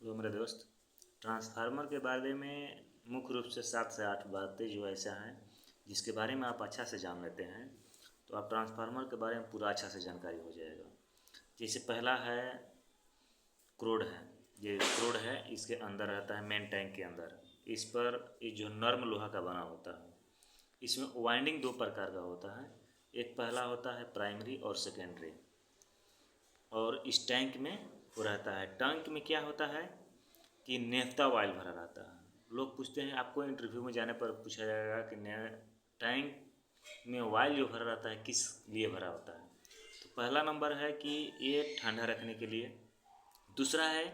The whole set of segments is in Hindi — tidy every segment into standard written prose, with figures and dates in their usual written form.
तो मेरे दोस्त, ट्रांसफार्मर के बारे में मुख्य रूप से 7 से 8 बातें जो ऐसा हैं जिसके बारे में आप अच्छा से जान लेते हैं तो आप ट्रांसफार्मर के बारे में पूरा अच्छा से जानकारी हो जाएगा। जैसे पहला है क्रोड है। ये क्रोड है, इसके अंदर रहता है मेन टैंक के अंदर। इस पर ये जो नर्म लोहा का बना होता है, इसमें वाइंडिंग 2 प्रकार का होता है। एक पहला होता है प्राइमरी और सेकेंडरी। और इस टैंक में वो रहता है, टैंक में क्या होता है कि नेफ्ता ऑयल भरा रहता है। लोग पूछते हैं, आपको इंटरव्यू में जाने पर पूछा जाएगा कि टैंक में ऑयल जो भरा रहता है किस लिए भरा होता है। तो पहला नंबर है कि ये ठंडा रखने के लिए। दूसरा है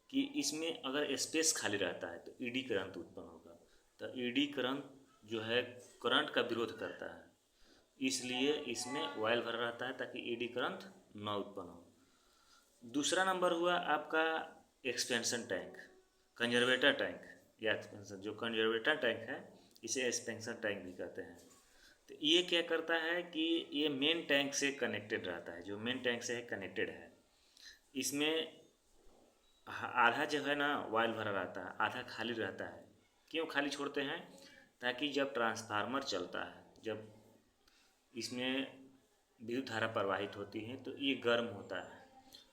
कि इसमें अगर स्पेस खाली रहता है तो ईडी करंट उत्पन्न होगा। तो ईडी करंट जो है करंट का विरोध करता है, इसलिए इसमें ऑयल भरा रहता है ताकि ईडी करंट न उत्पन्न हो। दूसरा नंबर हुआ आपका एक्सपेंशन टैंक, कंजर्वेटर टैंक या एक्सपेंशन। जो कंजर्वेटर टैंक है इसे एक्सपेंशन टैंक भी कहते हैं। तो ये क्या करता है कि ये मेन टैंक से कनेक्टेड रहता है, जो मेन टैंक से है कनेक्टेड है। इसमें आधा जो है ना ऑयल भरा रहता है, आधा खाली रहता है। क्यों खाली छोड़ते हैं? ताकि जब ट्रांसफार्मर चलता है, जब इसमें विद्युत धारा प्रवाहित होती है तो ये गर्म होता है,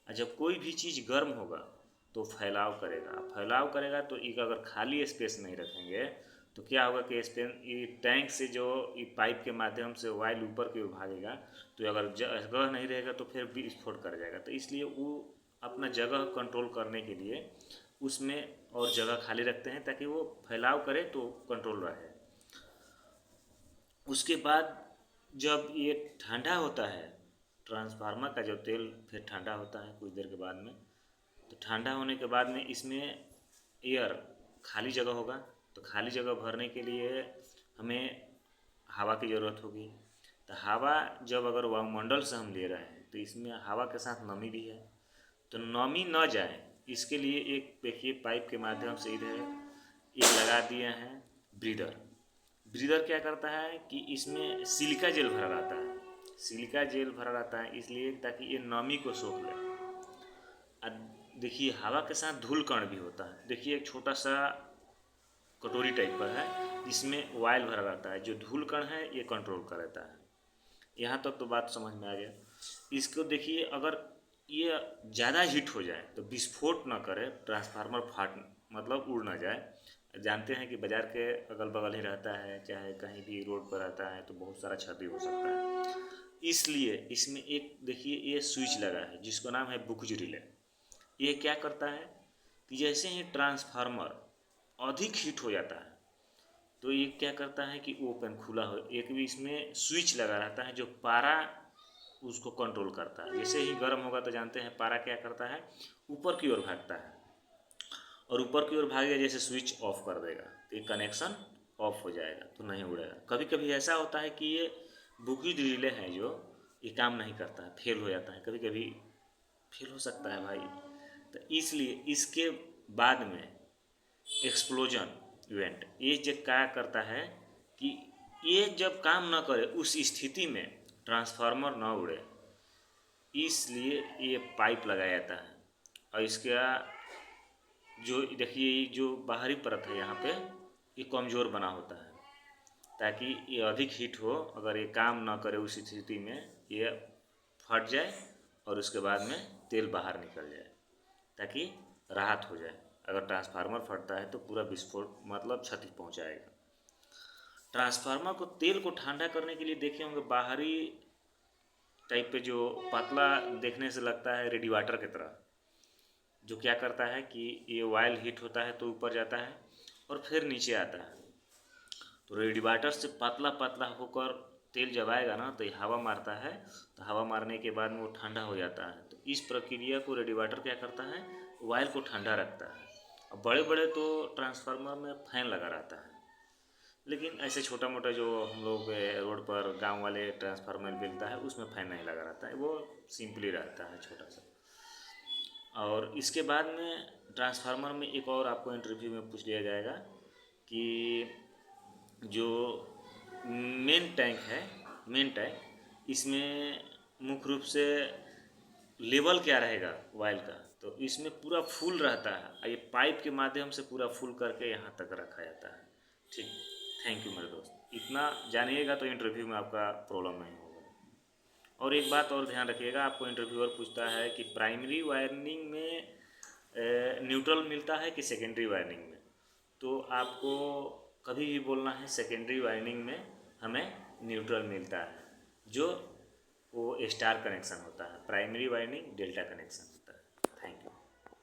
और जब कोई भी चीज़ गर्म होगा तो फैलाव करेगा। तो एक अगर खाली स्पेस नहीं रखेंगे तो क्या होगा कि ये टैंक से जो ये पाइप के माध्यम से ऑयल ऊपर की ओर भागेगा, तो अगर जगह नहीं रहेगा तो फिर विस्फोट कर जाएगा। तो इसलिए वो अपना जगह कंट्रोल करने के लिए उसमें और जगह खाली रखते हैं ताकि वो फैलाव करे तो कंट्रोल रहे। उसके बाद जब ये ठंडा होता है, ट्रांसफार्मर का जो तेल फिर ठंडा होता है कुछ देर के बाद में। तो ठंडा होने के बाद में इसमें एयर खाली जगह होगा। तो खाली जगह भरने के लिए हमें हवा की ज़रूरत होगी। तो हवा जब अगर वायुमंडल से हम ले रहे हैं तो इसमें हवा के साथ नमी भी है। तो नमी न जाए इसके लिए एक देखिए पाइप के माध्यम से इधर एक लगा दिए हैं ब्रीदर। ब्रीदर क्या करता है कि इसमें सिलिका जेल भरा रहता है। सिलिका जेल भरा रहता है इसलिए ताकि ये नमी को सोख ले। देखिए हवा के साथ धूल कण भी होता है। देखिए एक छोटा सा कटोरी टाइप पर है जिसमें ऑयल भरा रहता है, जो धूल कण है ये कंट्रोल कर रहता है। यहाँ तक तो बात समझ में आ गया। इसको देखिए, अगर ये ज़्यादा हीट हो जाए तो विस्फोट ना करे, ट्रांसफार्मर फाट मतलब उड़ ना जाए। जानते हैं कि बाज़ार के अगल बगल ही रहता है, चाहे कहीं भी रोड पर रहता है तो बहुत सारा क्षति हो सकता है। इसलिए इसमें एक देखिए ये स्विच लगा है जिसका नाम है बुक्स रिले। ये क्या करता है कि जैसे ही ट्रांसफार्मर अधिक हीट हो जाता है तो ये क्या करता है कि ओपन खुला हो, एक भी इसमें स्विच लगा रहता है जो पारा उसको कंट्रोल करता है। जैसे ही गर्म होगा तो जानते हैं पारा क्या करता है, ऊपर की ओर भागता है, और ऊपर की ओर भागेगा जैसे स्विच ऑफ कर देगा तो ये कनेक्शन ऑफ हो जाएगा, तो नहीं उड़ेगा। कभी कभी ऐसा होता है कि ये बुकी रिले है जो ये काम नहीं करता है, फेल हो जाता है, कभी कभी फेल हो सकता है भाई। तो इसलिए इसके बाद में एक्सप्लोजन इवेंट ये जो क्या करता है कि ये जब काम न करे उस स्थिति में ट्रांसफार्मर न उड़े, इसलिए ये पाइप लगाया जाता है। और इसका जो देखिए जो बाहरी परत है यहाँ पे ये कमज़ोर बना होता है ताकि ये अधिक हीट हो, अगर ये काम ना करे उस स्थिति में ये फट जाए और उसके बाद में तेल बाहर निकल जाए ताकि राहत हो जाए। अगर ट्रांसफार्मर फटता है तो पूरा विस्फोट मतलब क्षति पहुंचाएगा। ट्रांसफार्मर को तेल को ठंडा करने के लिए देखे होंगे बाहरी टाइप पे जो पतला देखने से लगता है रेडिएटर की तरह, जो क्या करता है कि ये ऑयल हीट होता है तो ऊपर जाता है और फिर नीचे आता है। तो रेडिएटर से पतला पतला होकर तेल जब आएगा ना तो ये हवा मारता है, तो हवा मारने के बाद में वो ठंडा हो जाता है। तो इस प्रक्रिया को रेडिएटर क्या करता है, ऑयल को ठंडा रखता है। अब बड़े बड़े तो ट्रांसफार्मर में फैन लगा रहता है, लेकिन ऐसे छोटा मोटा जो हम लोग रोड पर गांव वाले ट्रांसफार्मर मिलता है उसमें फैन नहीं लगा रहता है, वो सिंपली रहता है छोटा सा। और इसके बाद में ट्रांसफार्मर में एक और आपको इंटरव्यू में पूछ लिया जाएगा कि जो मेन टैंक है, मेन टैंक इसमें मुख्य रूप से लेवल क्या रहेगा ऑयल का, तो इसमें पूरा फुल रहता है, ये पाइप के माध्यम से पूरा फुल करके यहाँ तक रखा जाता है। ठीक, थैंक यू मेरे दोस्त, इतना जानिएगा तो इंटरव्यू में आपका प्रॉब्लम नहीं होगा। और एक बात और ध्यान रखिएगा, आपको इंटरव्यूअर पूछता है कि प्राइमरी वायरिंग में न्यूट्रल मिलता है कि सेकेंडरी वायरिंग में, तो आपको कभी भी बोलना है सेकेंडरी वायरिंग में हमें न्यूट्रल मिलता है, जो वो स्टार कनेक्शन होता है, प्राइमरी वायरिंग डेल्टा कनेक्शन।